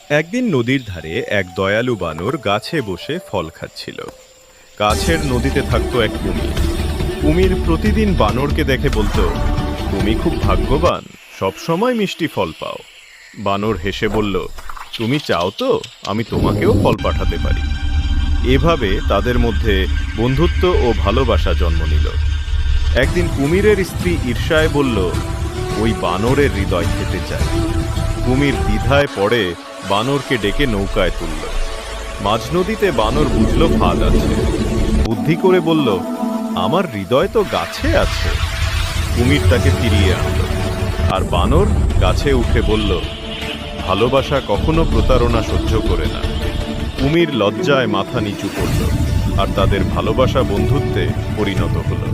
একদিন নদীর ধারে এক দয়ালু বানর গাছে বসে ফল খাচ্ছিল। কাছের নদীতে থাকতো এক কুমির। কুমির প্রতিদিন বানরকে দেখে বলতো, তুমি খুব ভাগ্যবান, সব সময় মিষ্টি ফল পাও। বানর হেসে বলল, তুমি চাও তো আমি তোমাকেও ফল পাঠাতে পারি। এভাবে তাদের মধ্যে বন্ধুত্ব ও ভালোবাসা জন্ম নিল। একদিন কুমিরের স্ত্রী ঈর্ষায় বলল, ওই বানরের হৃদয় খেতে চায়। কুমির দ্বিধায় পড়ে বানরকে ডেকে নৌকায় তুলল। মাঝ নদীতে বানর বুঝল ফাঁদ আছে। বুদ্ধি করে বলল, আমার হৃদয় তো গাছে আছে। কুমির তাকে ফিরিয়ে আনল। আর বানর গাছে উঠে বলল, ভালোবাসা কখনো প্রতারণা সহ্য করে না। কুমির লজ্জায় মাথা নিচু করল, আর তাদের ভালোবাসা বন্ধুত্বে পরিণত হলো।